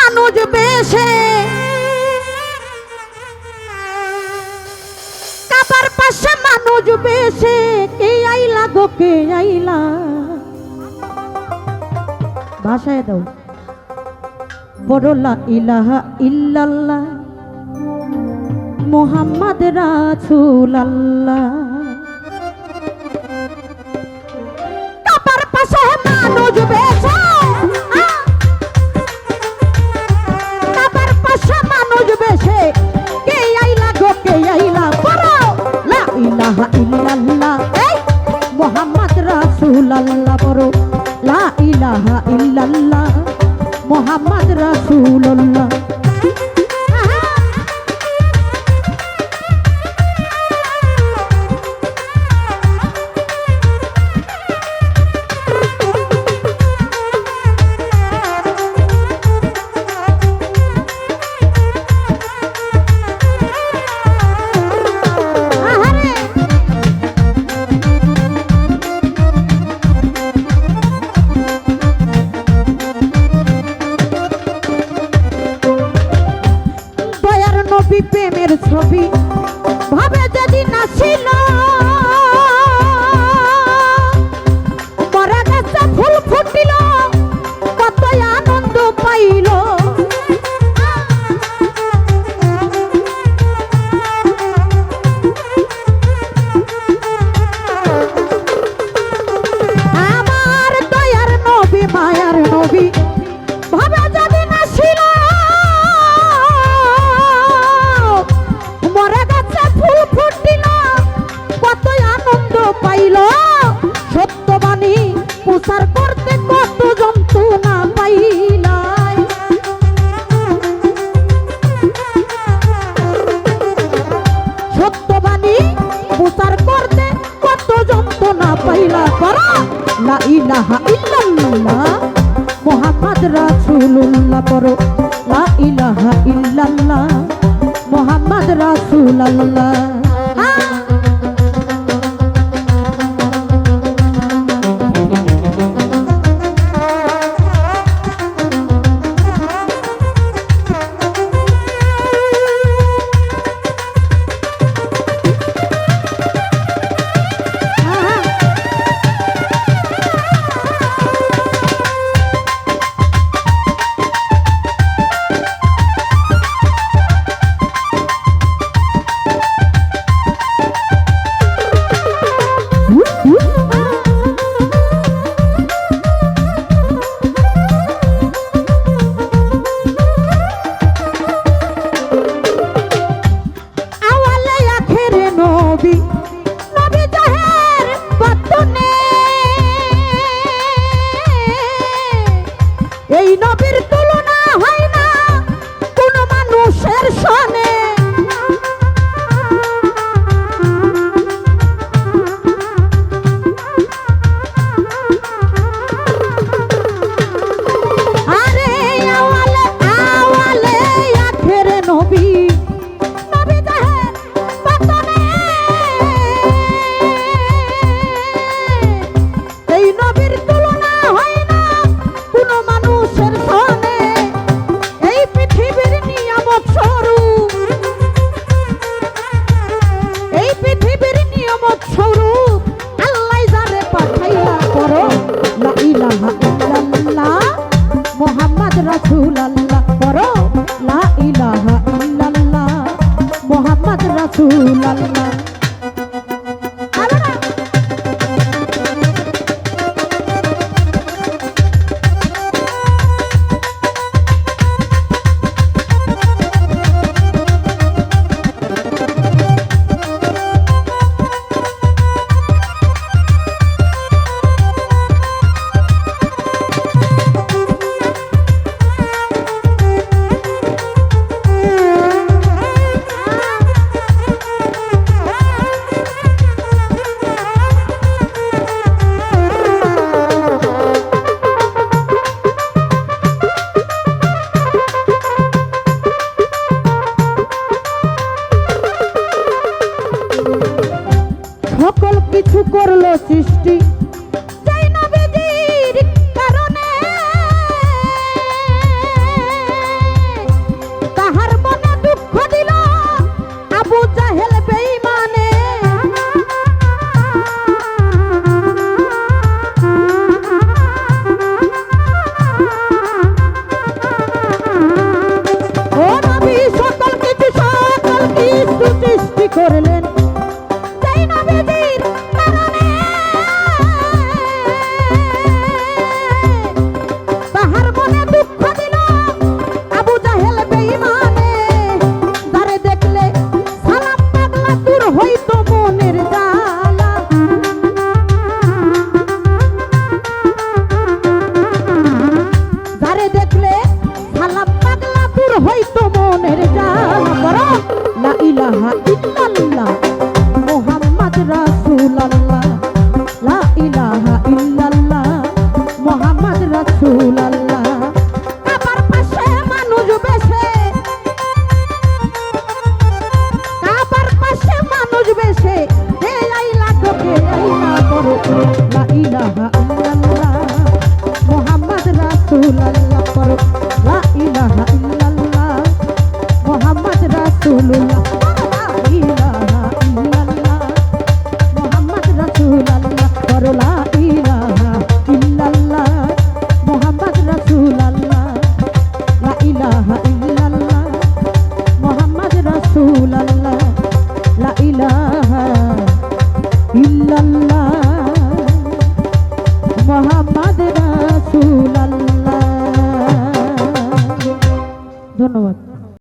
মানুষ বেশে কাবার পাশে মানুষ বেশে কে আইলা গো কে আইলা ভাষায় দাও বড় লা ইলাহা ইল্লাল্লাহ মুহাম্মদ রাসূলুল্লাহ কাবার পাশে মানুষ বেশে কাবার পাশে মানুষ বেশে কে আইলা গো কে আইলা বড় লা ইলাহা ইল্লাল্লাহ এই মুহাম্মদ রাসূলুল্লাহ বড় লা ইলাহা ইল্লাল্লাহ মুহাম্মদ রাসূলুল্লাহ প্রেমের ছবি ভাবে যেদিন আসিল মরা গাছে ফুল ফুটিল কত আনন্দ পাইল আমার দয়ার নবী মায়ার নবী ভাবে যেদিন আসিল সত্যবাণী প্রচার করতে কত যন্ত্রণা পাইলাই সত্যবাণী প্রচার করতে কত যন্ত্রণা পাইলা করো লা ইলাহা ইল্লাল্লাহ মুহাম্মদ রাসূলুল্লাহ করো লা ইলাহা ইল্লাল্লাহ মুহাম্মদ রাসূলুল্লাহ এই নবীর তুলনা হয় না কোন মানুষের সনে আরে আওয়ালে আওয়ালে আখের নবী নবী জাহের বাতনে এই নবীর তুলনা হয় না কোন মানুষের সনে এই পৃথিবীর নিয়ামক স্বরূপ এই পৃথিবীর নিয়ামক স্বরূপ আল্লাহ যারে পাঠাইয়া করো লা ইলাহা ইল্লাল্লাহ মুহাম্মদ রাসূলুল্লাহ করো লা ইলাহা ইল্লাল্লাহ মুহাম্মদ রাসূলুল্লাহ হয়তো মনের জানা বড় লা ইলাহা ইল্লাল্লাহ মুহাম্মদ রাসূলুল্লাহ লা ইলাহা ইল্লাল্লাহ মুহাম্মদ রাসূলুল্লাহ কাবার পাশে মানুষ বেশে কাবার পাশে মানুষ বেশে কে আইলা তোকে আইলা করো লা ইলাহা ইল্লাল্লাহ